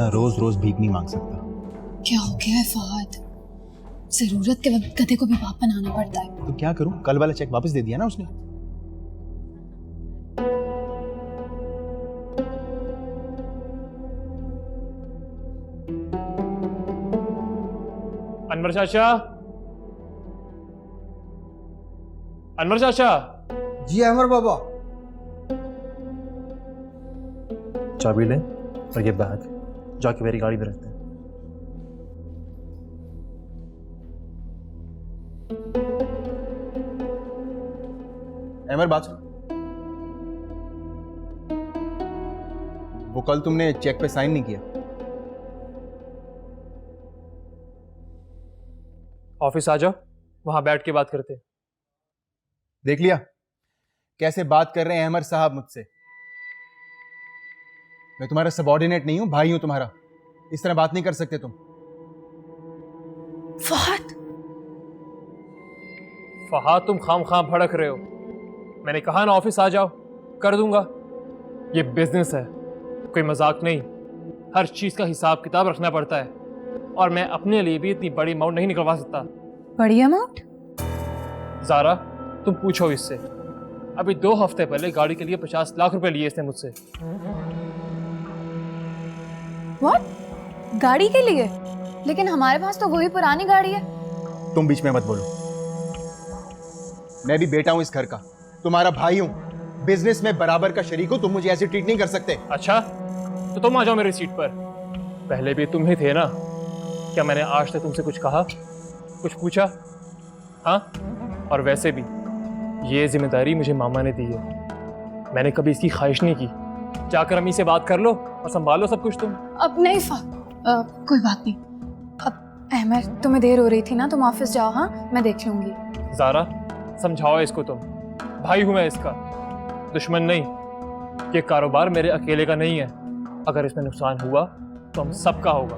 तरह रोज रोज भीख नहीं मांग सकता। क्या हो गया है फहद? जरूरत के वक्त गधे को भी बाप बनाना पड़ता है। तो क्या करूं? कल वाला चेक वापस दे दिया ना उसने। अनवर चाचा, अनवर चाचा। जी अमर बाबा। चाबी ले और ये बैग जाके मेरी गाड़ी में रखते हैं। अमर बात सुन, वो कल तुमने चेक पे साइन नहीं किया। ऑफिस आ जाओ, वहां बैठ के बात करते हैं। देख लिया कैसे बात कर रहे हैं अहमद साहब मुझसे? मैं तुम्हारा सबऑर्डिनेट नहीं हूं, भाई हूं तुम्हारा। इस तरह बात नहीं कर सकते तुम। फहद, फहाद तुम खाम भड़क रहे हो। मैंने कहा ना ऑफिस आ जाओ, कर दूंगा। ये बिजनेस है, कोई मजाक नहीं। हर चीज का हिसाब किताब रखना पड़ता है, और मैं अपने लिए भी इतनी बड़ी अमाउंट नहीं निकलवा सकता। बड़ी अमाउंट? ज़ारा, तुम पूछो इससे। अभी 2 हफ्ते पहले गाड़ी के लिए 50 लाख रुपए लिए इसने मुझसे। व्हाट? गाड़ी के लिए? लेकिन हमारे पास तो वही पुरानी गाड़ी है। तुम बीच में मत बोलो। मैं भी बेटा हूं इस घर का, तुम्हारा भाई हूं, बिजनेस में बराबर का शरीक हूं। तुम मुझे ऐसे ट्रीट नहीं कर सकते। अच्छा, तो तुम आ जाओ मेरी सीट पर। पहले भी तुम ही थे ना। क्या मैंने आज तक तुमसे कुछ कहा, कुछ पूछा? हाँ? और वैसे भी ये जिम्मेदारी मुझे मामा ने दी है, मैंने कभी इसकी ख्वाहिश नहीं की। जाकर अम्मी से बात कर लो और संभालो सब कुछ तुम। अब नहीं कोई बात नहीं। अब अहमद, तुम्हें देर हो रही थी ना, तुम ऑफिस जाओ। हाँ, मैं देख लूंगी। ज़ारा, समझाओ इसको तुम। भाई हूं मैं इसका, दुश्मन नहीं। ये कारोबार मेरे अकेले का नहीं है। अगर इसमें नुकसान हुआ तो हम सबका होगा।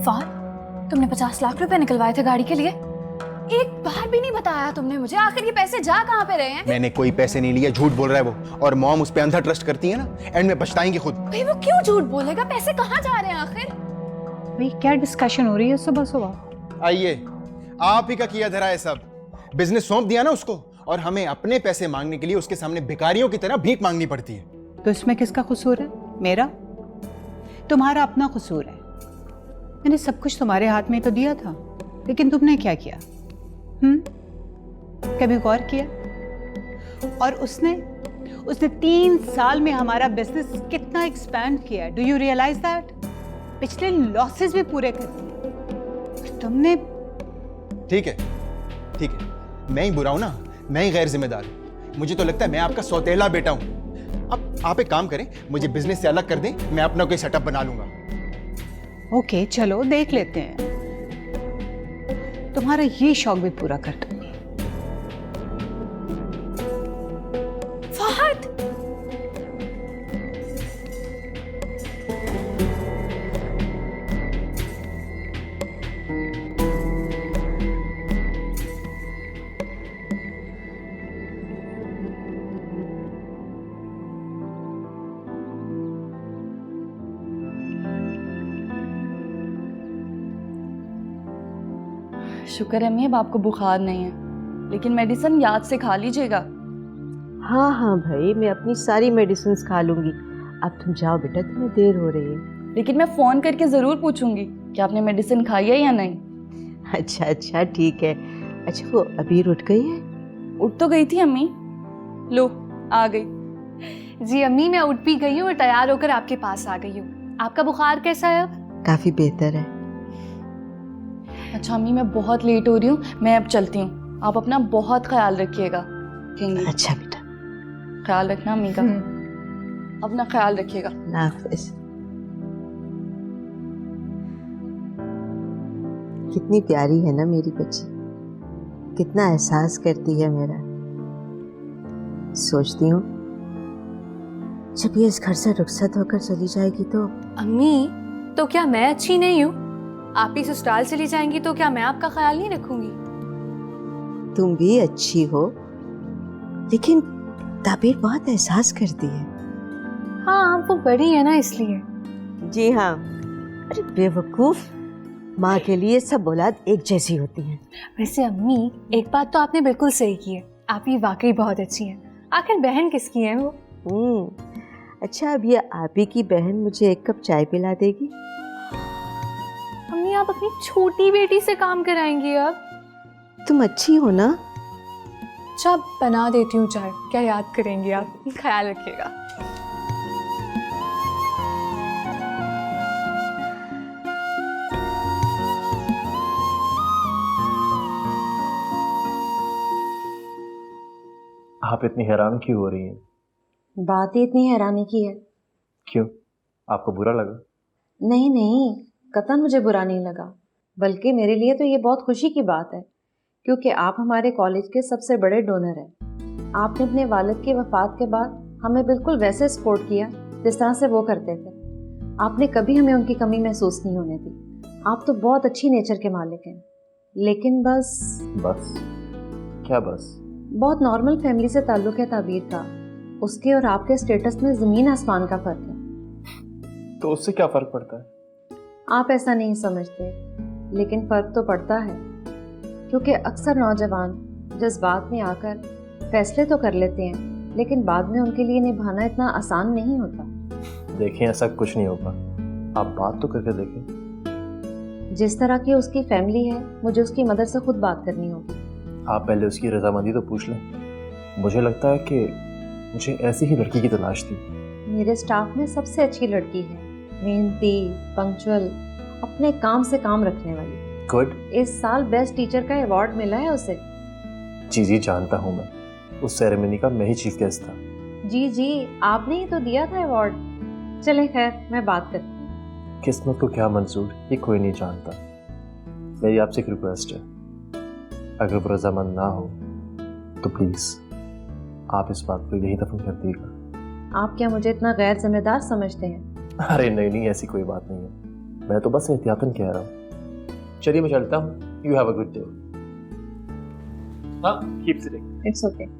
फहद, तुमने 50 लाख रुपए निकलवाए थे गाड़ी के लिए? एक बार भी नहीं बताया तुमने मुझे। आखिर ये पैसे जा कहाँ पे रहे हैं? मैंने कोई पैसे नहीं लिए, झूठ बोल रहा है वो। और मॉम उस पे अंधा ट्रस्ट करती है ना, एंड में पछताएंगे खुद। भाई वो क्यों झूठ बोलेगा? पैसे कहाँ जा रहे हैं आखिर? भाई क्या डिस्कशन हो रही है सुबह सुबह? आइए, आप ही का किया धरा है सब। बिजनेस सौंप दिया ना उसको, और हमें अपने पैसे मांगने के लिए उसके सामने भिखारियों की तरह भीख मांगनी पड़ती है। तो इसमें किसका कसूर है? मेरा? तुम्हारा अपना कसूर है। मैंने सब कुछ तुम्हारे हाथ में तो दिया था, लेकिन तुमने क्या किया? कभी गौर किया? और उसने 3 साल में हमारा बिजनेस कितना एक्सपैंड किया। Do you realise that? पिछले लॉसेस भी पूरे कर दिए। तुमने ठीक है, ठीक है, मैं ही बुरा हूं ना, मैं ही गैर जिम्मेदार हूं। मुझे तो लगता है मैं आपका सौतेला बेटा हूं। अब आप एक काम करें, मुझे बिजनेस से अलग कर दें, मैं अपना कोई सेटअप बना लूंगा। ओके, चलो देख लेते हैं। तुम्हारा ये शौक भी पूरा कर दूंगी। फहद, शुक्र है अम्मी, अब आपको बुखार नहीं है, लेकिन मेडिसिन याद से खा लीजिएगा। हाँ हाँ भाई, मैं अपनी सारी मेडिसिन खा लूंगी। अब तुम जाओ बेटा, तुम्हें देर हो रही है। लेकिन मैं फ़ोन करके ज़रूर पूछूंगी कि आपने मेडिसिन खाई है या नहीं। अच्छा अच्छा, ठीक है। अच्छा, वो अबीर उठ गई है? उठ तो गई थी अम्मी, लो आ गई। जी अम्मी, मैं उठ भी गई हूँ और तैयार होकर आपके पास आ गई हूँ। आपका बुखार कैसा है अब? काफी बेहतर है। अच्छा अम्मी, मैं बहुत लेट हो रही हूँ, मैं अब चलती हूँ। आप अपना बहुत ख्याल रखिएगा। अच्छा बेटा, ख्याल रखना अम्मी का, अपना ख्याल रखिएगा। अल्लाह हाफिज। कितनी प्यारी है ना मेरी बच्ची, कितना एहसास करती है मेरा। सोचती हूँ जब ये इस घर से रुखसत होकर चली जाएगी तो। अम्मी, तो क्या मैं अच्छी नहीं हूँ? आप ही ससुराल चली जाएंगी तो क्या मैं आपका ख्याल नहीं रखूंगी? तुम भी अच्छी हो, लेकिन ताबीर बहुत एहसास करती है। हाँ वो बड़ी है ना इसलिए। जी हाँ। अरे बेवकूफ, माँ के लिए सब औलाद एक जैसी होती हैं। वैसे अम्मी एक बात तो आपने बिल्कुल सही की है, आप ही वाकई बहुत अच्छी हैं। आखिर बहन किसकी है वो? अच्छा, अब ये आप ही की बहन मुझे एक कप चाय पिला देगी? अम्मी आप अपनी छोटी बेटी से काम कराएंगी अब? तुम अच्छी हो ना? अच्छा बना देती हूँ चाय, क्या याद करेंगी आप, ख्याल रखिएगा। आप इतनी हैरान क्यों हो रही हैं? बात ही इतनी हैरानी की है। क्यों, आपको बुरा लगा? नहीं नहीं, कतई मुझे बुरा नहीं लगा, बल्कि मेरे लिए तो ये बहुत खुशी की बात है, क्योंकि आप हमारे कॉलेज के सबसे बड़े डोनर हैं। आपने अपने वालिद की वफ़ात के बाद हमें बिल्कुल वैसे सपोर्ट किया जिस तरह से वो करते थे। आपने कभी हमें उनकी कमी महसूस नहीं होने दी। आप तो बहुत अच्छी नेचर के मालिक हैं, लेकिन बस क्या बस? बहुत नॉर्मल फैमिली से ताल्लुक़ है ताबीर का। उसके और आपके स्टेटस में ज़मीन आसमान का फ़र्क है। तो उससे क्या फ़र्क पड़ता है? आप ऐसा नहीं समझते, लेकिन फ़र्क तो पड़ता है, क्योंकि अक्सर नौजवान जज्बात में आकर फैसले तो कर लेते हैं, लेकिन बाद में उनके लिए निभाना इतना आसान नहीं होता। देखें, ऐसा कुछ नहीं होगा, आप बात तो करके देखें। जिस तरह की उसकी फैमिली है, मुझे उसकी मदर से खुद बात करनी होगी। आप पहले उसकी रजामंदी तो पूछ लें। मुझे लगता है कि मुझे ऐसी ही लड़की की तलाश थी। मेरे स्टाफ में सबसे अच्छी लड़की है, मेहनती, पंक्चुअल, अपने काम से काम रखने वाली। गुड। इस साल बेस्ट टीचर का अवार्ड मिला है उसे। जी जानता हूँ मैं, उस सेरेमनी का मैं ही चीफ गेस्ट था। जी आपने ही तो दिया था अवार्ड। चले खैर, मैं बात करती हूँ। किस्मत को क्या मंजूर, ये कोई नहीं जानता। मेरी आपसे एक रिक्वेस्ट है, अगर वो रजामंद ना हो तो प्लीज आप इस बात को यही दफन कर दीजिएगा। आप क्या मुझे इतना गैर जिम्मेदार समझते हैं? अरे नहीं, ऐसी कोई बात नहीं है, मैं तो बस एहतियातन कह रहा हूँ। चलिए मैं चलता हूँ। You have a good day. हाँ, कीप सिटिंग। It's okay.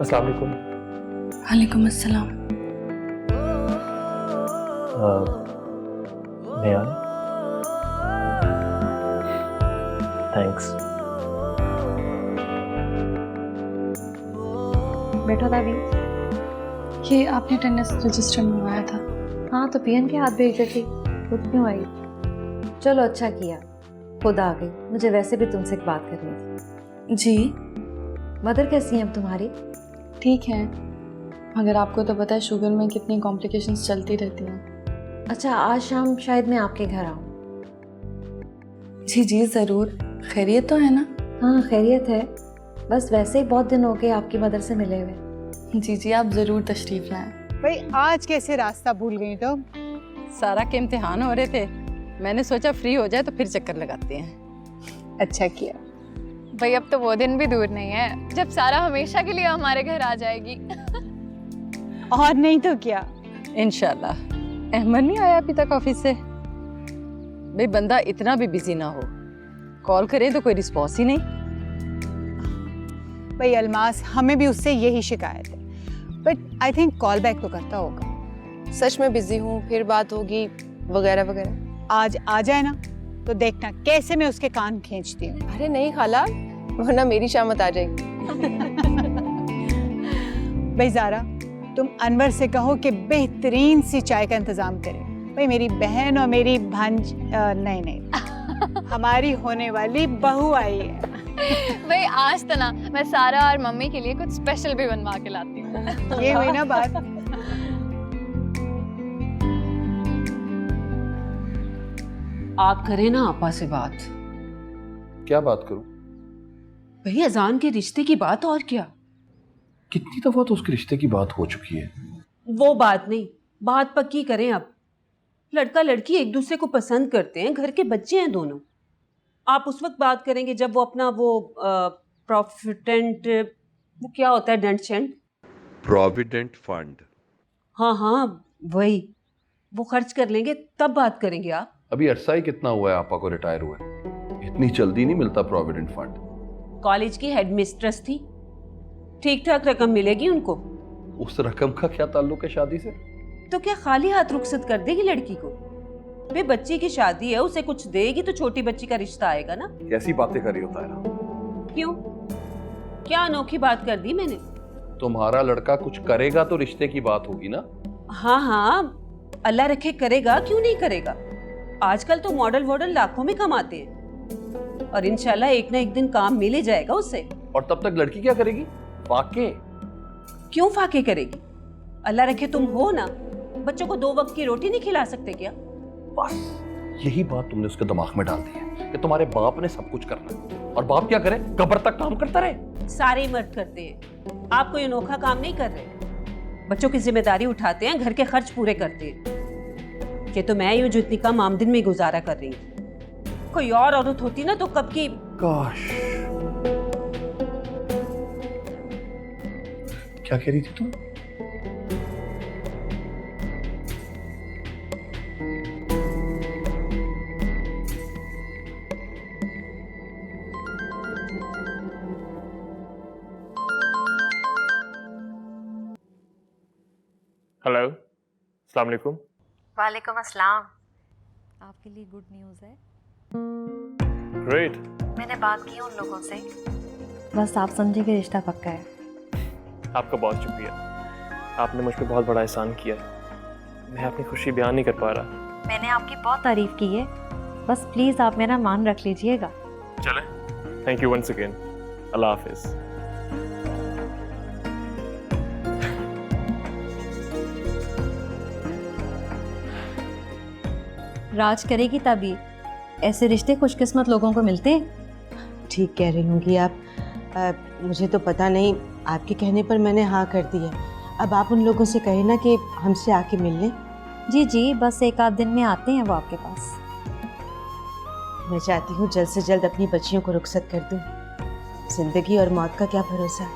अस्सलाम वालेकुम। वालेकुम अस्सलाम। मैं आया? थैंक्स। बैठो दादी। ये आपने अटेंडेंस रजिस्टर मंगवाया था? हाँ, तो पीएन के हाथ भेज देती, खुद क्यों आई? चलो अच्छा किया, खुद आ गई। मुझे वैसे भी तुमसे एक बात करनी थी। जी। मदर कैसी हैं अब तुम्हारी? ठीक है, मगर आपको तो पता है शुगर में कितनी कॉम्प्लिकेशंस चलती रहती हैं। अच्छा, आज शाम शायद मैं आपके घर आऊँ। जी ज़रूर। खैरियत तो है ना? हाँ खैरियत है, बस वैसे ही बहुत दिन हो गए आपकी मदर से मिले हुए। जी आप ज़रूर तशरीफ़ लाएं। भाई आज कैसे रास्ता भूल गई तुम? सारा के इम्तिहान हो रहे थे, मैंने सोचा फ्री हो जाए तो फिर चक्कर लगाते हैं। अच्छा किया। भाई अब तो वो दिन भी दूर नहीं है जब सारा हमेशा के लिए हमारे घर आ जाएगी। और नहीं तो क्या। इंशाल्लाह। अहमद नहीं आया अभी तक ऑफिस से? भाई बंदा इतना भी बिजी ना हो, कॉल करें तो कोई रिस्पॉन्स ही नहीं। भाई अलमास, हमें भी उससे यही शिकायत है, but I think call back तो करता होगा। सच में बिजी हूँ, फिर बात होगी वगैरह वगैरह। आज आ जाए ना तो देखना कैसे मैं उसके कान खींचती हूँ। अरे नहीं खाला, वरना मेरी शामत आ जाएगी। भाई ज़ारा, तुम अनवर से कहो कि बेहतरीन सी चाय का इंतजाम करे। भाई मेरी बहन और मेरी भांज नहीं हमारी होने वाली बहू आई है। भाई आज तो ना मैं सारा और मम्मी के लिए कुछ स्पेशल भी बनवा के लाती हूँ। ये हुई ना बात। आप करें ना आपा से बात। क्या बात करूं? भाई अजान के रिश्ते की बात, और क्या। कितनी दफा तो उसके रिश्ते की बात हो चुकी है। वो बात नहीं, बात पक्की करें अब। लड़का लड़की एक दूसरे को पसंद करते हैं, घर के बच्चे हैं दोनों। आप उस वक्त बात करेंगे जब वो अपना वो प्रोविडेंट, वो क्या होता है, डेंट प्रोविडेंट फंड। हाँ वही, वो खर्च कर लेंगे, तब बात करेंगे आप। अभी अरसा ही कितना हुआ है आपा को रिटायर हुए, इतनी जल्दी नहीं मिलता प्रोविडेंट फंड। कॉलेज की हेडमिस्ट्रेस थी, ठीक ठाक रकम मिलेगी उनको। उस रकम का क्या ताल्लुक है शादी से? तो क्या खाली हाथ रुखसत कर देगी लड़की को? वे बच्ची की शादी है, उसे कुछ देगी तो छोटी बच्ची का रिश्ता आएगा ना। कैसी बातें कर रही हो तायरा? क्यों, क्या अनोखी बात कर दी मैंने? तुम्हारा लड़का कुछ करेगा तो रिश्ते की बात होगी ना। हाँ हाँ, अल्लाह रखे करेगा, क्यों नहीं करेगा। आजकल तो मॉडल वॉडल लाखों में कमाते हैं और इंशाल्लाह एक ना एक दिन काम मिल ही जाएगा उससे। और तब तक लड़की क्या करेगी? फाके? क्यों फाके करेगी? अल्लाह रखे तुम हो ना, बच्चों को 2 वक्त की रोटी नहीं खिला सकते क्या? बस यही बात तुमने उसके दिमाग में डाल दी है कि तुम्हारे बाप ने सब कुछ करना है, और बाप क्या करे? कब्र तक काम करता रहे। सारे मर्द करते हैं, आप कोई अनोखा काम नहीं कर रहे। बच्चों की जिम्मेदारी उठाते हैं, घर के खर्च पूरे करते हैं। ये तो मैं यूं जो इतनी कम आमदन में गुजारा कर रही हूँ, कोई और औरत होती ना तो कब की। काश। क्या कह रही थी तुम? हेलो, अस्सलाम वालेकुम। वालेकुम अस्सलाम। आपके लिए गुड न्यूज़ है। ग्रेट। मैंने बात की उन लोगों से, बस आप समझे कि रिश्ता पक्का है। आपका बहुत शुक्रिया, आपने मुझ पर बहुत बड़ा एहसान किया। मैं अपनी खुशी बयान नहीं कर पा रहा। मैंने आपकी बहुत तारीफ की है, बस प्लीज़ आप मेरा मान रख लीजिएगा। चले, थैंक यू वंस अगेन। अल्लाह हाफिज। राज करेगी तभी, ऐसे रिश्ते खुशकिस्मत लोगों को मिलते हैं। ठीक कह रही होंगी आप। मुझे तो पता नहीं, आपके कहने पर मैंने हाँ कर दी है। अब आप उन लोगों से कहें ना कि हमसे आके मिल लें। जी जी, बस 1 आध दिन में आते हैं वो आपके पास। मैं चाहती हूँ जल्द से जल्द अपनी बच्चियों को रुखसत कर दूँ। जिंदगी और मौत का क्या भरोसा।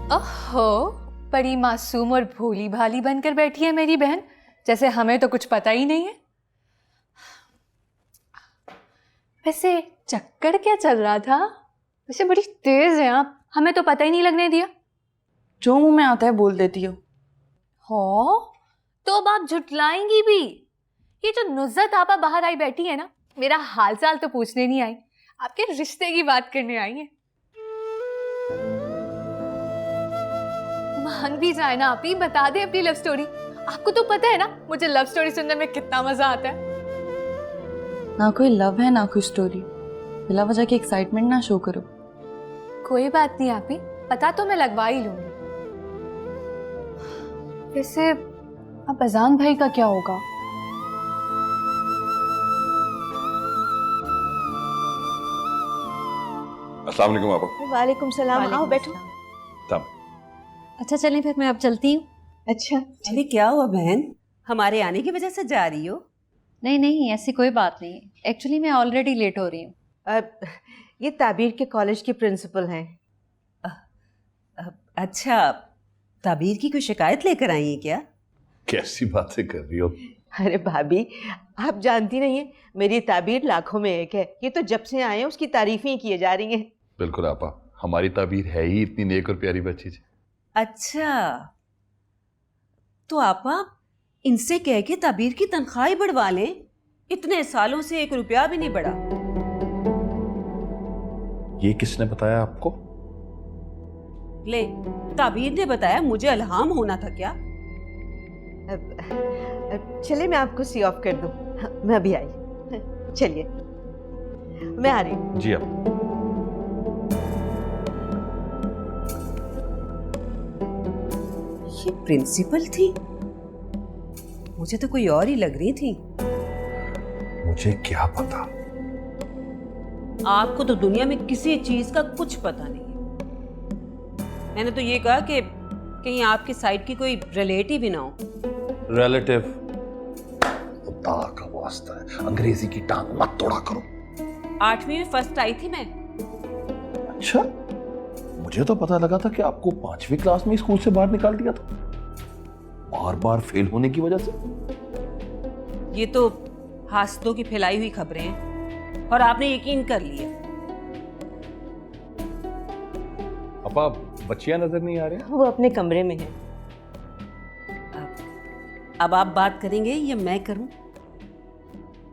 ओहो, बड़ी मासूम और भोली भाली बनकर बैठी है मेरी बहन, जैसे हमें तो कुछ पता ही नहीं है। वैसे चक्कर क्या चल रहा था? वैसे बड़ी तेज हैं आप, हमें तो पता ही नहीं लगने दिया। जो मुंह में आता है बोल देती हो। हो तो अब आप झुटलाएंगी भी। ये जो नुज़्ज़त आपा बाहर आई बैठी है ना, मेरा हाल चाल तो पूछने नहीं आई, आपके रिश्ते की बात करने आई है। मान भी जाए ना आप ही, बता दे अपनी लव स्टोरी। आपको तो पता है ना मुझे लव स्टोरी सुनने में कितना मजा आता है। ना कोई लव है ना कोई स्टोरी, बिला वजह की एक्साइटमेंट ना शो करो। कोई बात नहीं आप ही, पता तो मैं लगवा ही लूंगी। वैसे अब अजान भाई का क्या होगा? अस्सलाम वालेकुम आपा। वालेकुम सलाम। आओ बैठो। तब अच्छा चलें फिर, मैं अब चलती हूँ। अच्छा, अरे क्या हुआ बहन, हमारे आने की वजह से जा रही हो? नहीं नहीं, ऐसी कोई बात नहीं। एक्चुअली मैं ऑलरेडी लेट हो रही हूँ। ये ताबीर के कॉलेज की प्रिंसिपल हैं। अच्छा, ताबीर की कोई शिकायत लेकर आई है क्या? कैसी बातें कर रही हो? अरे भाभी, आप जानती नहीं है, मेरी ताबीर लाखों में एक है। ये तो जब से आए हैं उसकी तारीफें ही किए जा रही हैं। बिल्कुल आपा, हमारी ताबीर है ही इतनी नेक और प्यारी बच्ची थी। अच्छा, तो आपा इनसे कह के ताबीर की तनख्वाह ही बढ़वा लें। इतने सालों से 1 रुपया भी नहीं बढ़ा। ये किसने बताया आपको? ले, ताबीर ने बताया, मुझे इल्हाम होना था क्या? चलिए मैं आपको सी ऑफ कर दूं। मैं अभी आई। चलिए मैं आ रही हूँ। जी आप। ये प्रिंसिपल थी? मुझे तो कोई और ही लग रही थी। मुझे क्या पता। आपको तो दुनिया में किसी चीज का कुछ पता नहीं है। मैंने तो ये कहा कि कहीं आपके साइड की कोई रिलेटिव ही ना हो। रिलेटिव? खुदा का वास्ता है, अंग्रेजी की टांग मत तोड़ा करो। 8वीं में फर्स्ट आई थी मैं। अच्छा, मुझे तो पता लगा था कि आपको 5वीं क्लास में स्कूल से बाहर निकाल दिया था, बार बार फेल होने की वजह से। ये तो हासदों की फैलाई हुई खबरें हैं और आपने यकीन कर लिया। अपा, बच्चियां नजर नहीं आ रही? वो अपने कमरे में है। अब आप बात करेंगे या मैं करूं?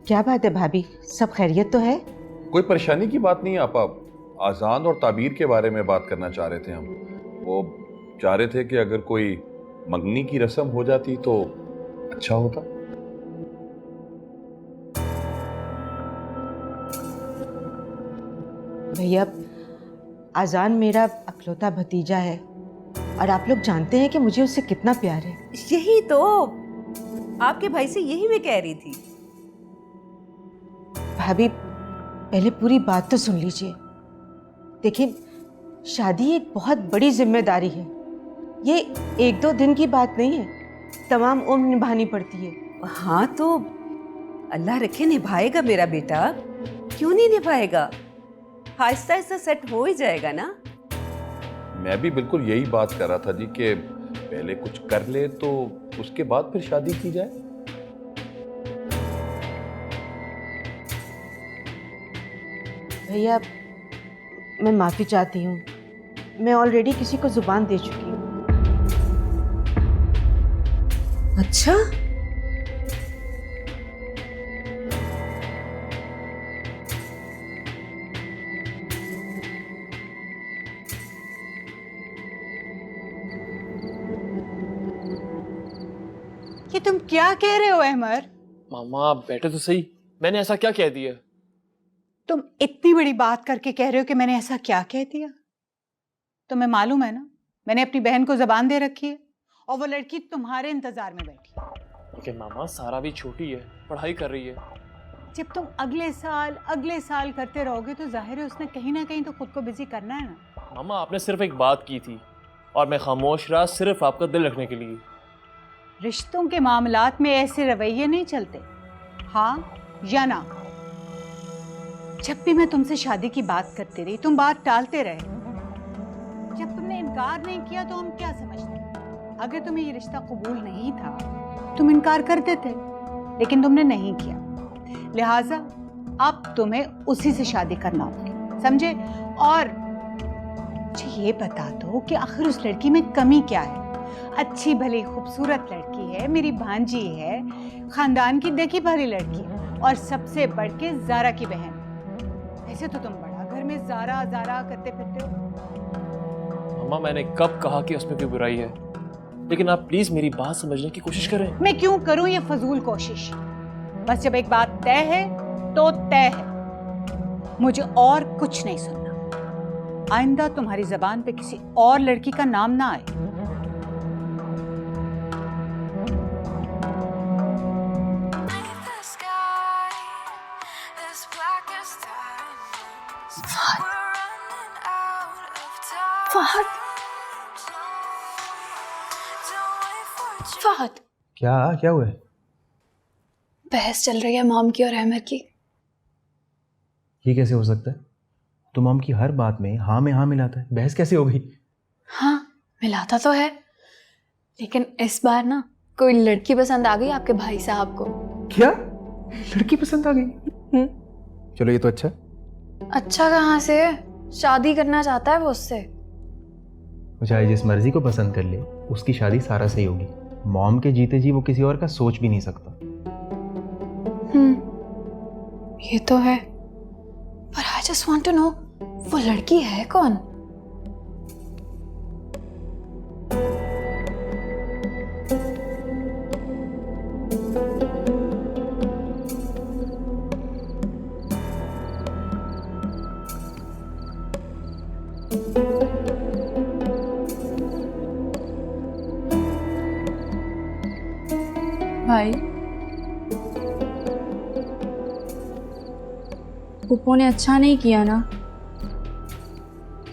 क्या बात है भाभी, सब खैरियत तो है? कोई परेशानी की बात नहीं है आपा, आजान और ताबीर के बारे में बात करना चाह रहे थे हम। वो चाह रहे थे कि अगर कोई मंगनी की रस्म हो जाती तो अच्छा होता। भैया, आजान मेरा अकलौता भतीजा है और आप लोग जानते हैं कि मुझे उससे कितना प्यार है। यही तो आपके भाई से यही मैं कह रही थी। भाभी, पहले पूरी बात तो सुन लीजिए। देखिए, शादी एक बहुत बड़ी जिम्मेदारी है। ये 1-2 दिन की बात नहीं है, तमाम उम्र निभानी पड़ती है। हाँ तो अल्लाह रखे निभाएगा मेरा बेटा, क्यों नहीं निभाएगा? आहिस्ता आहिस्ता सेट हो ही जाएगा ना। मैं भी बिल्कुल यही बात कर रहा था जी कि पहले कुछ कर ले तो उसके बाद फिर शादी की जाए। भैया, मैं माफी चाहती हूँ। मैं ऑलरेडी किसी को जुबान दे चुकी हूँ। अच्छा, ये तुम क्या कह रहे हो अहमर? मामा आप बैठे तो सही, मैंने ऐसा क्या कह दिया? तुम इतनी बड़ी बात करके कह रहे हो कि मैंने ऐसा क्या कह दिया? तुम्हें मालूम है ना, मैंने अपनी बहन को जबान दे रखी है और वो लड़की तुम्हारे इंतजार में बैठी है। लेकिन मामा सारा भी छोटी है, पढ़ाई कर रही है। जब तुम अगले साल करते रहोगे तो जाहिर है उसने कहीं ना कहीं तो खुद को बिजी करना है ना। मामा आपने सिर्फ एक बात की थी और मैं खामोश रहा सिर्फ आपका दिल रखने के लिए। रिश्तों के मामलात में ऐसे रवैये नहीं चलते, हाँ या ना। जब भी मैं तुमसे शादी की बात करती रही तुम बात टालते रहे। जब तुमने इनकार नहीं किया तो हम क्या समझते? अगर तुम्हें ये रिश्ता कबूल नहीं था तुम इनकार कर देते, लेकिन तुमने नहीं किया। लिहाजा अब तुम्हें उसी से शादी करना होगी, समझे? और मुझे ये बता दो कि आखिर उस लड़की में कमी क्या है? अच्छी भली खूबसूरत लड़की है, मेरी भांजी है, खानदान की देखी भरी लड़की है और सबसे बढ़ के ज़ारा की बहन। ऐसे तो तुम बड़ा घर में ज़ारा ज़ारा करते फिरते हो। मामा मैंने कब कहा कि उसमें कोई बुराई है? लेकिन आप प्लीज मेरी बात समझने की कोशिश करें। मैं क्यों करूं ये फजूल कोशिश? बस जब एक बात तय है तो तय है, मुझे और कुछ नहीं सुनना। आइंदा तुम्हारी जबान पे किसी और लड़की का नाम ना आए। फहद, फहद, क्या हुआ है? बहस चल रही है मॉम की और अहमद की। ये कैसे हो सकता है? तो मॉम की हर बात में हाँ मिलाता है, बहस कैसे हो गई? हाँ मिलाता तो है, लेकिन इस बार ना कोई लड़की पसंद आ गई आपके भाई साहब को। क्या? लड़की पसंद आ गई? चलो ये तो अच्छा। अच्छा कहाँ से? शादी करना चाहता है वो उससे। वो चाहे जिस मर्जी को पसंद कर ले, उसकी शादी सारा से ही होगी। मॉम के जीते जी वो किसी और का सोच भी नहीं सकता। ये तो है, पर I just want to know वो लड़की है कौन? भाई, पुप्पो ने अच्छा नहीं किया ना?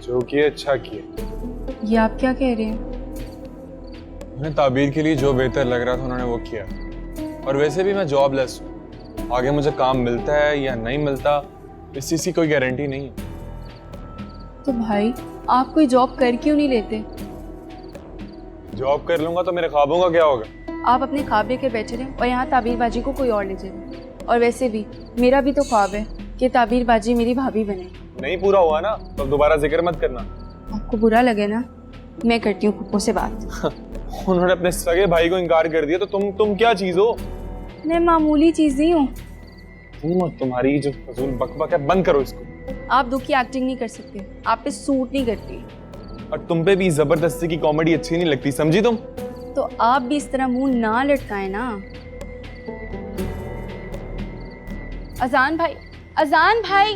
जो किया अच्छा किया। ये आप क्या कह रहे हैं? उन्हें ताबीर के लिए जो बेहतर लग रहा था उन्होंने वो किया। और वैसे भी मैं जॉबलेस हूँ, आगे मुझे काम मिलता है या नहीं मिलता इस चीज़ की कोई गारंटी नहीं है। तो भाई आप कोई जॉब कर क्यों नहीं लेते? जॉब कर लूंगा तो मेरे ख्वाबों का क्या होगा? आप अपने ख्वाब लेकर बैठे रहें और यहाँ ताबीरबाजी को कोई और ले जाए। और वैसे भी मेरा भी तो ख्वाब है कि ताबीरबाजी मेरी भाभी बने। नहीं पूरा हुआ ना तो दोबारा जिक्र मत करना। आपको बुरा लगे ना, मैं करती हूँ पप्पू से बात। उन्होंने अपने सगे भाई को इनकार कर दिया तो तुम क्या चीज हो? मैं मामूली चीज ही हूँ। तुम्हारी जो फजूल बकबक है बंद करो इसको। आप दुख की एक्टिंग नहीं कर सकते, आप पे सूट नहीं करती। और तुम पे भी जबरदस्ती की कॉमेडी अच्छी नहीं लगती, समझी तुम? तो आप भी इस तरह मुंह ना लटकाए ना। अजान भाई, अजान भाई।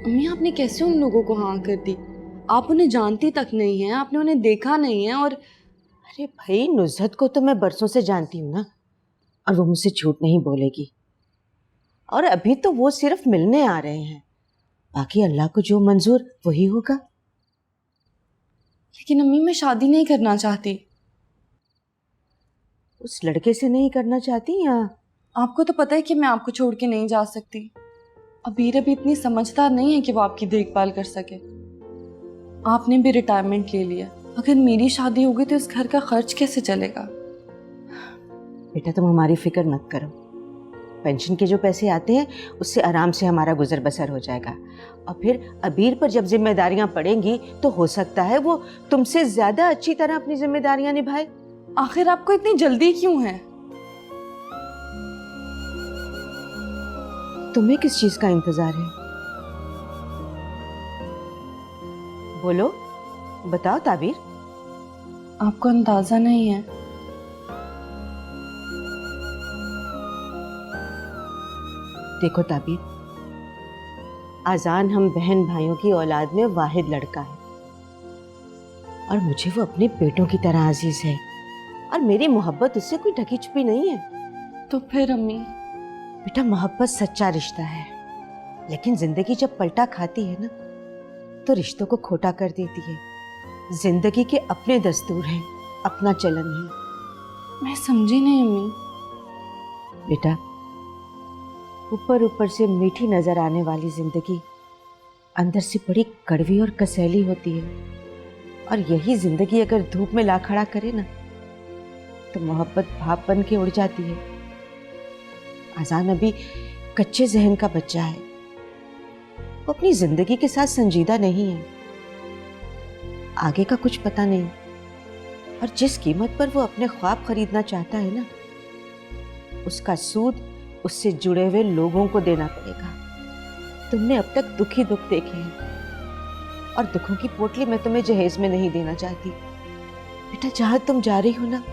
अम्मी आपने कैसे उन लोगों को हाँ कर दी? आप उन्हें जानती तक नहीं है, आपने उन्हें देखा नहीं है। और अरे भाई, नुज़हत को तो मैं बरसों से जानती हूँ ना, और वो मुझसे झूठ नहीं बोलेगी। और अभी तो वो सिर्फ मिलने आ रहे हैं, बाकी अल्लाह को जो मंजूर वही होगा। लेकिन अम्मी मैं शादी नहीं करना चाहती। उस लड़के से नहीं करना चाहती या? आपको तो पता है कि मैं आपको छोड़ के नहीं जा सकती। अबीर अभी इतनी समझदार नहीं है कि वो आपकी देखभाल कर सके। आपने भी रिटायरमेंट ले लिया, अगर मेरी शादी होगी तो इस घर का खर्च कैसे चलेगा? बेटा तुम हमारी फिक्र मत करो, पेंशन के जो पैसे आते हैं उससे आराम से हमारा गुजर बसर हो जाएगा। और फिर अबीर पर जब जिम्मेदारियां पड़ेंगी तो हो सकता है वो तुमसे ज्यादा अच्छी तरह अपनी जिम्मेदारियां निभाए। आखिर आपको इतनी जल्दी क्यों है? तुम्हें किस चीज का इंतजार है? बोलो, बताओ ताबीर। आपको अंदाजा नहीं है। देखो ताबीर, आजान हम बहन भाइयों की औलाद में वाहिद लड़का है और मुझे वो अपने बेटों की तरह अजीज है, और मेरी मोहब्बत उससे कोई ढकी छुपी नहीं है। तो फिर अम्मी? बेटा मोहब्बत सच्चा रिश्ता है, लेकिन जिंदगी जब पलटा खाती है ना तो रिश्तों को खोटा कर देती है। जिंदगी के अपने दस्तूर हैं, अपना चलन है। मैं समझी नहीं अम्मी। बेटा ऊपर ऊपर से मीठी नजर आने वाली जिंदगी अंदर से बड़ी कड़वी और कसैली होती है, और यही जिंदगी अगर धूप में ला खड़ा करे ना तो मोहब्बत भाप बन के उड़ जाती है। आजान अभी कच्चे जहन का बच्चा है, वो अपनी जिंदगी के साथ संजीदा नहीं है, आगे का कुछ पता नहीं, और जिस कीमत पर वो अपने ख्वाब खरीदना चाहता है ना उसका सूद उससे जुड़े हुए लोगों को देना पड़ेगा। तुमने अब तक दुख ही दुख देखे हैं, और दुखों की पोटली मैं तुम्हें जहेज में नहीं देना चाहती। बेटा जहां तुम जा रही हो ना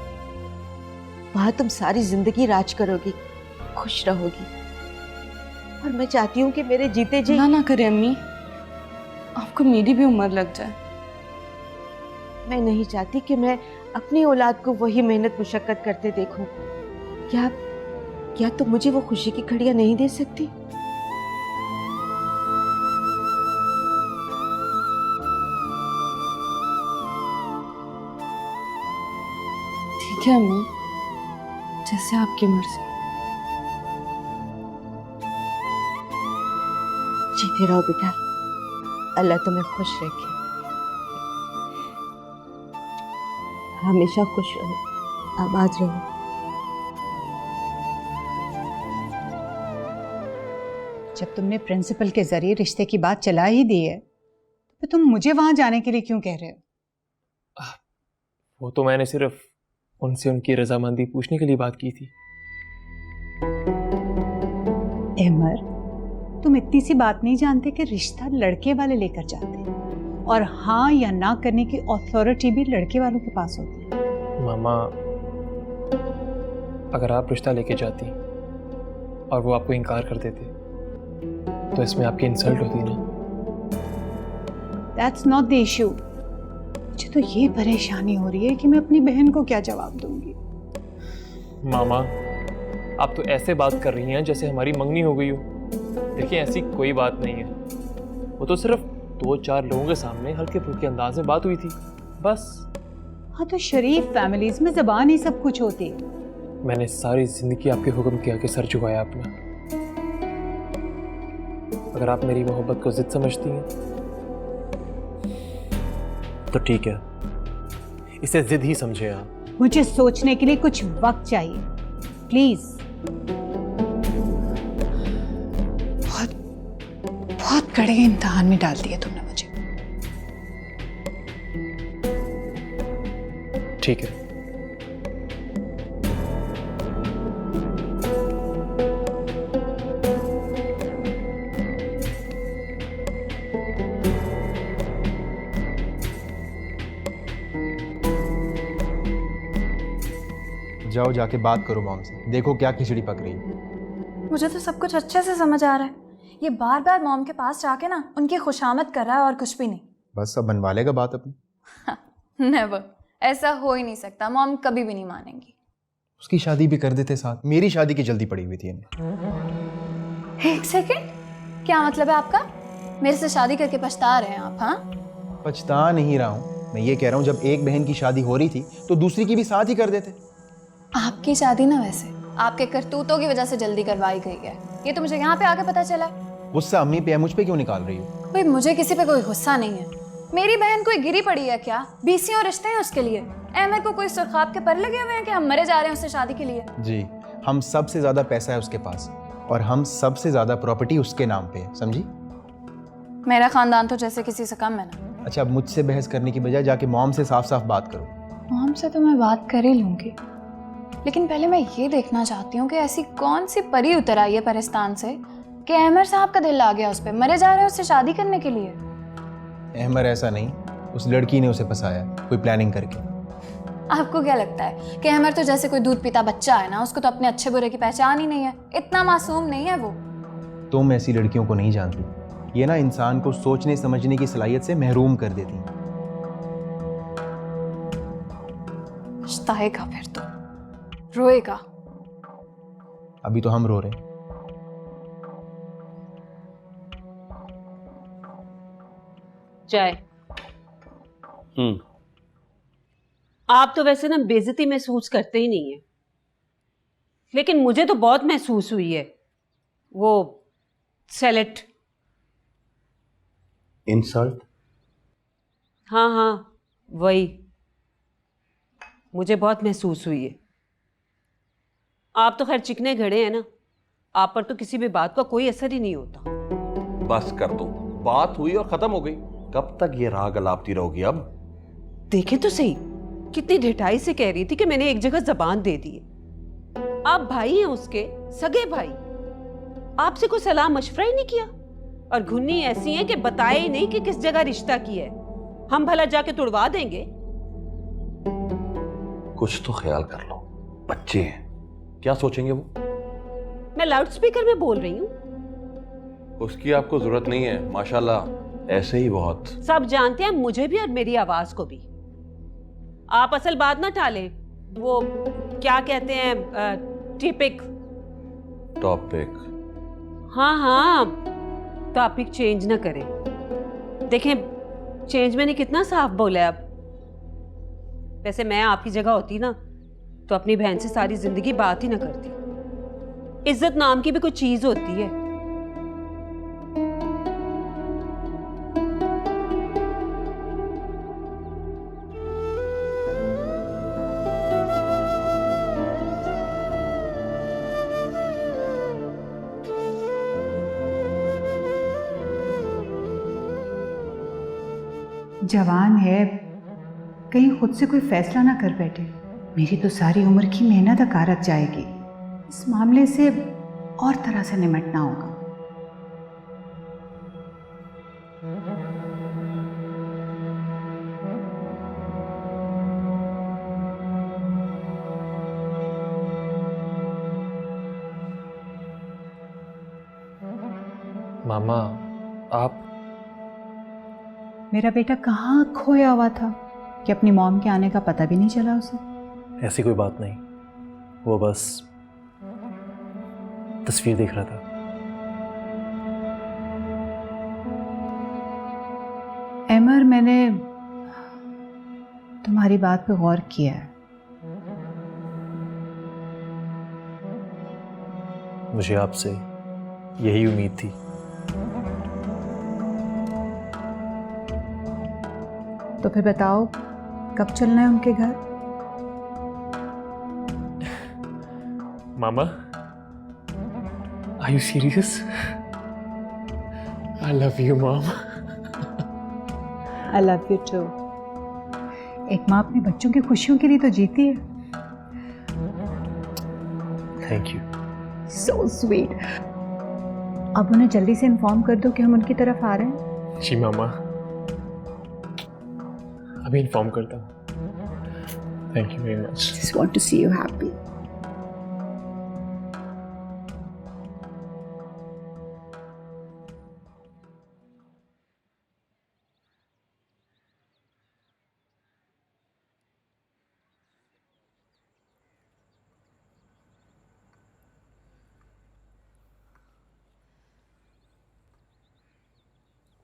वहां तुम सारी जिंदगी राज करोगी, खुश रहोगी, और मैं चाहती हूँ कि मेरे जीते जी ना करें अम्मी, आपको मेरी भी उम्र लग जाए। मैं नहीं चाहती कि मैं अपनी औलाद को वही मेहनत मुशक्कत करते देखूं। क्या तुम मुझे वो खुशी की घड़ियां नहीं दे सकती? ठीक है अम्मी, जैसे आपकी मर्जी। जीते रहो बेटा, अल्लाह तुम्हें खुश रखे, हमेशा खुश रहो, आबाद रहो। जब तुमने प्रिंसिपल के जरिए रिश्ते की बात चला ही दी है तो तुम मुझे वहां जाने के लिए क्यों कह रहे हो? वो तो मैंने सिर्फ उनसे उनकी रजामंदी पूछने के लिए बात की थी। अहमर, तुम इतनी सी बात नहीं जानते कि रिश्ता लड़के वाले लेकर जाते हैं, और हाँ या ना करने की अथॉरिटी भी लड़के वालों के पास होती है। मामा, अगर आप रिश्ता लेके जाती और वो आपको इनकार कर देते तो इसमें आपकी इंसल्ट होती ना। That's not the issue. मुझे तो ये परेशानी हो रही है कि मैं अपनी बहन को क्या जवाब दूंगी। मामा, आप तो ऐसे बात कर रही हैं जैसे हमारी मंगनी हो गई हो। देखिए ऐसी कोई बात नहीं है, वो तो सिर्फ 2-4 लोगों के सामने हल्के फुल्के अंदाज में बात हुई थी, बस। हाँ तो शरीफ फैमिलीज में ज़बान ही सब कुछ होती है। मैंने सारी जिंदगी आपके हुक्म के आगे सर झुकाया अपना। अगर आप मेरी मोहब्बत को जिद समझती हैं तो ठीक है, इसे जिद ही समझे आप। मुझे सोचने के लिए कुछ वक्त चाहिए, प्लीज। बहुत कड़े इम्तिहान में डाल दिया तुमने मुझे। ठीक है, जाओ जाके बात करो मॉम से, देखो क्या खिचड़ी पक रही है। मुझे तो सब कुछ अच्छे से समझ आ रहा है। ये बार बार मॉम के पास जाके ना उनकी खुशामद कर रहा है और कुछ भी नहीं। बस अब बनवा लेगा बात अपनी। नेवर, ऐसा हो ही नहीं सकता। मॉम कभी भी नहीं मानेंगी। उसकी शादी भी कर देते साथ, मेरी शादी की जल्दी पड़ी हुई थी इन्हें। एक सेकेंड, क्या मतलब है आपका? मेरे से शादी करके पछता रहे हैं आप? हाँ, पछता नहीं रहा हूँ, मैं ये कह रहा हूँ जब एक बहन की शादी हो रही थी तो दूसरी की भी साथ ही कर देते। आपकी शादी ना वैसे आपके करतूतों की वजह से जल्दी करवाई गई है, ये तो मुझे यहाँ पे आके पता चला। गुस्सा अम्मी पे है, मुझ पे क्यों निकाल रही हो? भाई मुझे किसी पे कोई गुस्सा नहीं है। मेरी बहन कोई गिरी पड़ी है क्या? 20 और रिश्ते हैं उसके लिए। अहमद को कोई सुरखाब के पर लगे हुए हैं कि हम मरे जा रहे हैं उससे शादी के लिए? जी, हम सबसे ज्यादा पैसा है उसके पास और हम सबसे ज्यादा प्रॉपर्टी उसके नाम पे है, समझी? मेरा खानदान तो जैसे किसी से कम है ना। अच्छा, अब मुझसे बहस करने की बजाय जाके मॉम से साफ साफ बात करो। मॉम से तो मैं बात कर ही लूंगी, लेकिन पहले मैं ये देखना चाहती हूँ कि ऐसी कौन सी परी उतर आई है परिस्तान से कि अहमर साहब का दिल आ गया उस पर, मरे जा रहे हैं उससे शादी करने के लिए। अहमर ऐसा नहीं, उस लड़की ने उसे फंसाया कोई प्लानिंग करके। आपको क्या लगता है कि अहमर तो जैसे कोई दूध पीता बच्चा है ना, उसको तो अपने अच्छे बुरे की पहचान ही नहीं है, इतना मासूम नहीं है वो। तुम ऐसी लड़कियों को नहीं जानती, ये ना इंसान को सोचने समझने की सलाहियत से महरूम कर देती हैं। पछताएगा फिर तो, रोएगा। अभी तो हम रो रहे हैं। चाय। आप तो वैसे ना बेइज्जती महसूस करते ही नहीं है, लेकिन मुझे तो बहुत महसूस हुई है वो सेलेक्ट। इंसल्ट? हाँ हाँ, वही मुझे बहुत महसूस हुई है। आप तो खैर चिकने घड़े हैं ना, आप पर तो किसी भी बात का कोई असर ही नहीं होता। बस कर दो, बात हुई और खत्म हो गई। कब तक ये राग अलापती रहोगी अब? देखें तो सही, कितनी ढिठाई से कह रही थी कि मैंने एक जगह जबान दे दी है। आप भाई हैं उसके, सगे भाई, आपसे कोई सलाह मशवरा ही नहीं किया। और घुन्नी ऐसी है कि बताए ही नहीं कि किस जगह रिश्ता किया है। हम भला जाके तुड़वा देंगे। कुछ तो ख्याल कर लो, बच्चे हैं, क्या सोचेंगे वो? मैं लाउड स्पीकर में बोल रही हूँ। उसकी आपको जरूरत नहीं है, माशाल्लाह ऐसे ही बहुत। सब जानते हैं, मुझे भी और मेरी आवाज को भी। आप असल बात ना टालें, वो क्या कहते हैं, टिपिक टॉपिक। हाँ हाँ, टॉपिक चेंज ना करें। देखें, चेंज मैंने कितना साफ बोला है अब। वैसे मैं आपकी जगह होती ना तो अपनी बहन से सारी जिंदगी बात ही ना करती। इज्जत नाम की भी कोई चीज होती है। जवान है, कहीं खुद से कोई फैसला ना कर बैठे। मेरी तो सारी उम्र की मेहनत अकारत जाएगी। इस मामले से और तरह से निपटना होगा। मामा, आप? मेरा बेटा कहाँ खोया हुआ था कि अपनी मॉम के आने का पता भी नहीं चला उसे। ऐसी कोई बात नहीं, वो बस तस्वीर देख रहा था। एमर, मैंने तुम्हारी बात पे गौर किया है। मुझे आपसे यही उम्मीद थी। तो फिर बताओ कब चलना है उनके घर? मामा, are you serious? I love you, Mom. I love you too. एक माँ अपने बच्चों की खुशियों के लिए तो जीती है। Thank you. So sweet. अब उन्हें जल्दी से इन्फॉर्म कर दो कि हम उनकी तरफ आ रहे हैं। जी मामा, अभी इन्फॉर्म करता हूँ। Thank you very much. Just want to see you happy.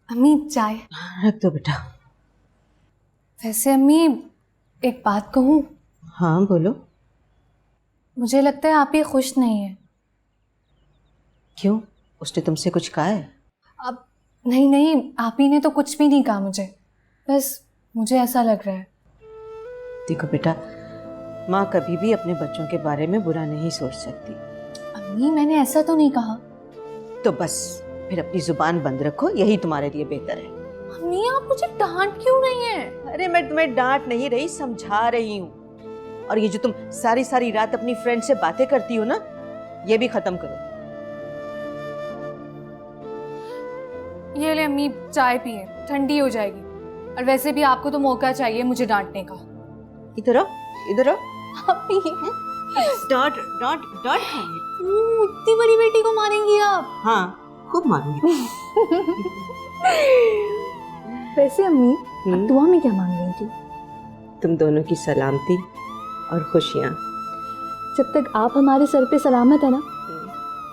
अम्मी चाय। रख दो बेटा। वैसे अम्मी एक बात कहूँ? हाँ बोलो। मुझे लगता है आप ये खुश नहीं है। क्यों, उसने तुमसे कुछ कहा है? अब नहीं नहीं, आप ही ने तो कुछ भी नहीं कहा मुझे, बस मुझे ऐसा लग रहा है। देखो बेटा, माँ कभी भी अपने बच्चों के बारे में बुरा नहीं सोच सकती। अम्मी मैंने ऐसा तो नहीं कहा। तो बस फिर अपनी जुबान बंद रखो, यही तुम्हारे लिए बेहतर है। अम्मी आप मुझे डांट क्यों रही हैं? अरे मैं तुम्हें डांट नहीं रही, समझा रही हूँ। और ये जो तुम सारी सारी रात अपनी फ्रेंड से बातें करती हो ना, ये भी खत्म करो। ये ले अम्मी चाय पिए, ठंडी हो जाएगी। और वैसे भी आपको तो मौका चाहिए मुझे डांटने का। इधर आओ, इधर आओ। डांट डांट डांट इतनी बड़ी बेटी को मारेंगी आप? हाँ खूब मारूंगी। वैसे अम्मी आप दुआ में क्या मांग रही थी? तुम दोनों की सलामती और खुशियाँ। जब तक आप हमारे सर पे सलामत है ना,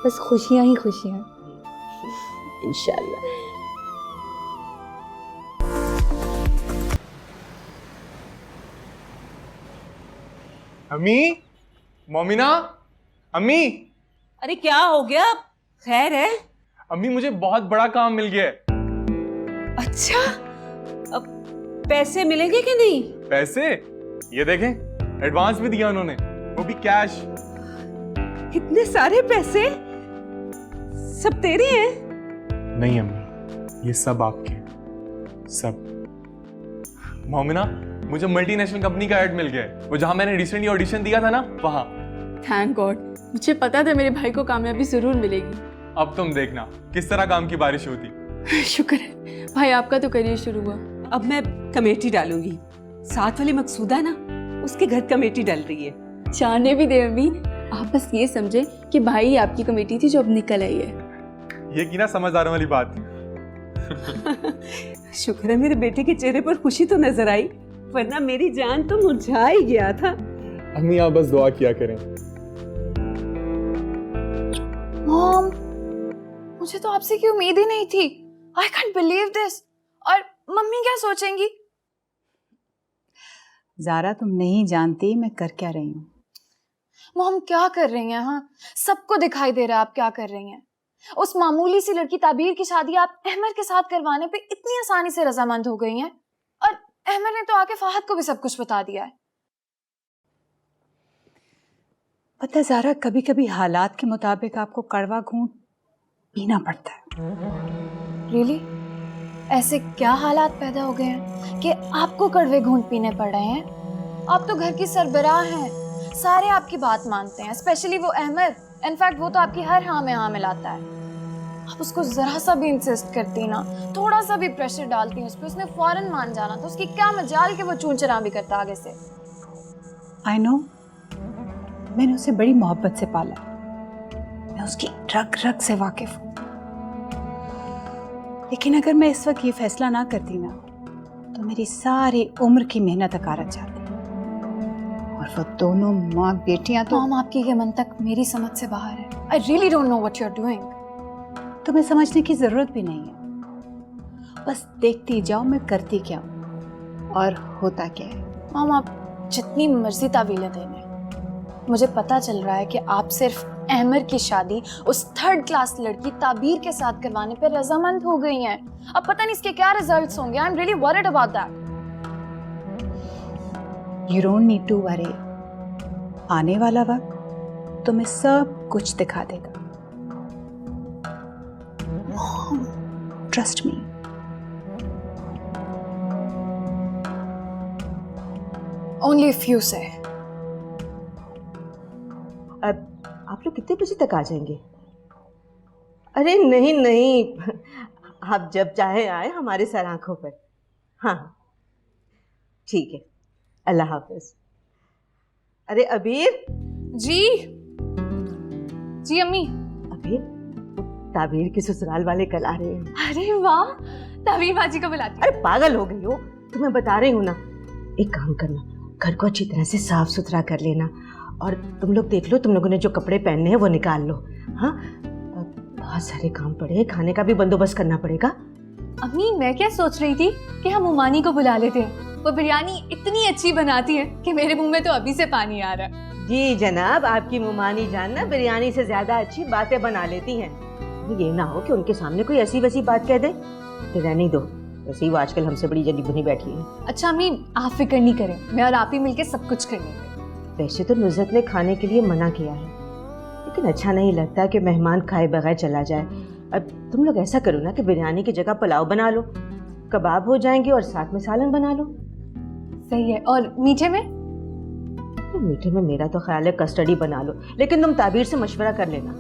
बस खुशियाँ ही खुशियाँ। इंशाल्लाह। अम्मी, मोमिना, अम्मी। अरे क्या हो गया? खैर है? अम्मी मुझे बहुत बड़ा काम मिल गया है। अच्छा, अब पैसे मिलेंगे कि नहीं? पैसे? ये देखें, एडवांस भी दिया उन्होंने, वो भी कैश। इतने सारे पैसे सब तेरे हैं? नहीं अम्मी, ये सब आपके हैं, सब। मोमिना, मुझे मल्टीनेशनल कंपनी का ऐड मिल गया है, वो जहां मैंने रिसेंटली ऑडिशन दिया था ना, वहां। थैंक गॉड, मुझे पता था मेरे भाई को कामयाबी जरूर मिलेगी। अब तुम देखना किस तरह काम की बारिश होती। शुक्र है भाई, आपका तो करियर शुरू हुआ। अब मैं कमेटी डालूंगी। साथ वाली मकसूदा ना, उसके घर कमेटी डल रही है। जाने भी दे अम्मी, आप बस ये समझे कि भाई आपकी कमेटी थी जो अब निकल आई है। ये की ना समझदारों वाली बात। शुक्र है मेरे बेटे के चेहरे पर खुशी तो नजर आई, वरना मेरी जान तो मुरझा ही गया था। अम्मी आप बस दुआ किया करें। मॉम, मुझे तो आपसे की उम्मीद ही नहीं थी। I can't believe this. और मम्मी क्या सोचेंगी? ज़ारा तुम नहीं जानती मैं कर क्या रही हूँ। मॉम क्या कर रही हैं? हाँ, सबको दिखाई दे रहा है आप क्या कर रही हैं। उस मामूली सी लड़की ताबीर की शादी आप अहमर के साथ करवाने पे इतनी आसानी से रजामंद हो गई हैं, और अहमर ने तो आके फाहद को भी सब कुछ बता दिया है। पता ज़ारा, कभी कभी हालात के मुताबिक आपको कड़वा घूंट पीना पड़ता है। रियली? ऐसे क्या हालात पैदा हो गए हैं कि आपको कड़वे घूंट पीने पड़ रहे हैं? आप तो घर की सरबराह हैं, सारे आपकी बात मानते हैं, स्पेशली वो अहमर। इनफैक्ट वो तो आपकी हर हाँ में हाँ मिलाता है। आप उसको जरा सा भी इंसिस्ट करती ना, थोड़ा सा भी प्रेशर डालती हैं उस पर, उसने फौरन मान जाना। तो उसकी क्या मजाल कि वो चूंचरा भी करता आगे से। आई नो, मैंने उसे बड़ी मोहब्बत से पाला, मैं उसकी रग रग से वाकिफ हूँ। लेकिन अगर मैं इस वक्त ये फैसला ना करती ना, तो मेरी सारी उम्र की मेहनत अकारत जाती। और वो दोनों माँ बेटियां तो। मॉम, आपकी ये मंतक मेरी समझ से बाहर है। I really don't know what you are doing. तुम्हें समझने की जरूरत भी नहीं है, बस देखती जाओ मैं करती क्या हूँ और होता क्या है। मॉम, आप जितनी मर्जी तावीलें देने, मुझे पता चल रहा है कि आप सिर्फ अहमर की शादी उस थर्ड क्लास लड़की ताबीर के साथ करवाने पर रजामंद हो गई हैं। अब पता नहीं इसके क्या रिजल्ट्स होंगे। I am really worried about that. You don't need to worry, आने वाला वक्त तुम्हें सब कुछ दिखा देगा। Trust me. ओनली फ्यू से। अब आप लोग कितने बजे तक आ जाएंगे? अरे नहीं नहीं, आप जब चाहे आए, हमारे सर आंखों पर। हाँ ठीक है, अल्लाह हाफिज। अरे अबीर। जी जी अम्मी। अबीर, ताबीर के ससुराल वाले कल आ रहे हैं। अरे वाह, ताबीर बाजी को बुलाती। अरे पागल हो गई हो, तुम्हें बता रही हूँ ना। एक काम करना, घर को अच्छी तरह से साफ सुथरा कर लेना, और तुम लोग देख लो, तुम लोगों ने जो कपड़े पहनने हैं वो निकाल लो। हाँ, बहुत सारे काम पड़े हैं, खाने का भी बंदोबस्त करना पड़ेगा। अम्मी मैं क्या सोच रही थी कि हम उमानी को बुला लेते हैं, वो बिरयानी इतनी अच्छी बनाती है कि मेरे मुंह में तो अभी से पानी आ रहा है। जी जनाब, आपकी मुमानी जान ना बिरयानी से ज्यादा अच्छी बातें बना लेती हैं। ये ना हो कि उनके सामने कोई ऐसी वैसी बात कह दे। तो रहने दो, वैसे ही वो आजकल हमसे बड़ी जली बुनी बैठी है। अच्छा अम्मी आप फिक्र नहीं करें, मैं और आप ही मिलके सब कुछ कर लेंगे। वैसे तो नुज़रत ने खाने के लिए मना किया है, लेकिन अच्छा नहीं लगता कि मेहमान खाए बगैर चला जाए। अब तुम लोग ऐसा करो ना कि बिरयानी की जगह पुलाव बना लो, कबाब हो जाएंगे और साथ में सालन बना लो। सही है। और मीठे में? तो मीठे में मेरा तो ख्याल है कस्टर्ड ही बना लो, लेकिन तुम ताबीर से मशवरा कर लेना।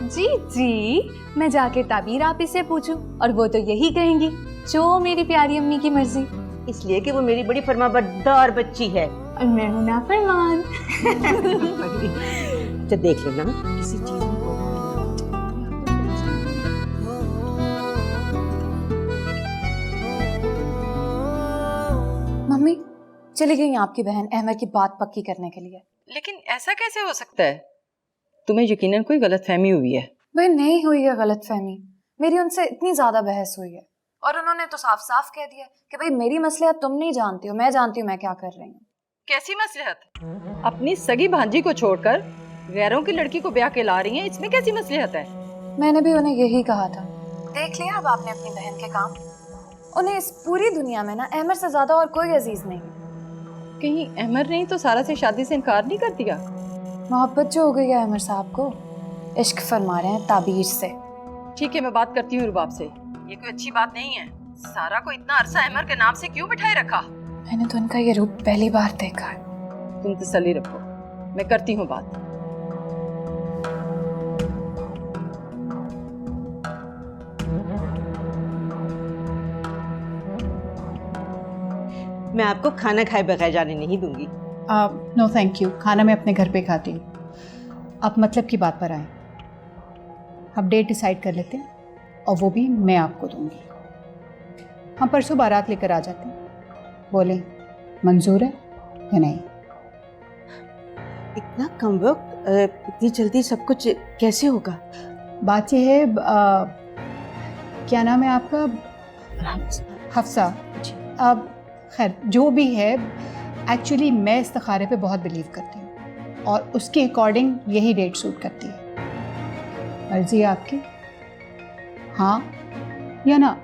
जी जी, मैं जाके ताबीर आप ही से पूछूं, और वो तो यही कहेंगी जो मेरी प्यारी अम्मी की मर्जी। इसलिए कि वो मेरी बड़ी फरमाबरदार बच्ची है और मैं हूं नाफरमान। तो देख लेना किसी चीज में। मम्मी चली गई आपकी बहन अहमद की बात पक्की करने के लिए। लेकिन ऐसा कैसे हो सकता है? तुम्हें यकीनन कोई गलतफहमी हुई है। भाई नहीं हुई है गलतफहमी, मेरी उनसे इतनी ज्यादा बहस हुई है, और उन्होंने तो साफ साफ कह दिया कि भाई मेरी मसलियत तुम नहीं जानती हो, मैं जानती हूँ मैं क्या कर रही हूँ। कैसी मसलिहत? अपनी सगी भांजी को छोड़कर गैरों की लड़की को ब्याह के ला रही हैं, इसमें कैसी मसलिहत है? मैंने भी उन्हें यही कहा था। देख लिया अब आपने अपनी बहन के काम। उन्हें इस पूरी दुनिया में ना अहमद से ज्यादा और कोई अजीज नहीं। कहीं अहमद ने तो सारा से शादी से इनकार नहीं कर दिया? मोहब्बत जो हो गई है अहमद साहब को, इश्क फरमा रहे हैं ताबीर से। ठीक है, मैं बात करती हूँ रुबाब से। ये कोई अच्छी बात नहीं है। सारा को इतना अरसा अहमद के नाम से क्यों बिठाए रखा? मैंने तो उनका ये रूप पहली बार देखा है। तुम तसल्ली रखो, मैं करती हूँ बात। मैं आपको खाना खाए बगैर जाने नहीं दूंगी। नो थैंक यू, खाना मैं अपने घर पे खाती हूँ। अब मतलब की बात पर आए, हम डेट डिसाइड कर लेते हैं, और वो भी मैं आपको दूंगी। हम परसों बारात लेकर आ जाते हैं, बोले मंजूर है या नहीं? इतना कम वक्त, इतनी जल्दी सब कुछ कैसे होगा? बात यह है, क्या नाम है आपका? हफ्सा। अब खैर जो भी है, एक्चुअली मैं इस्तिखारे पे बहुत बिलीव करती हूँ, और उसके अकॉर्डिंग यही डेट सूट करती है। मर्जी है आपकी, हाँ या ना?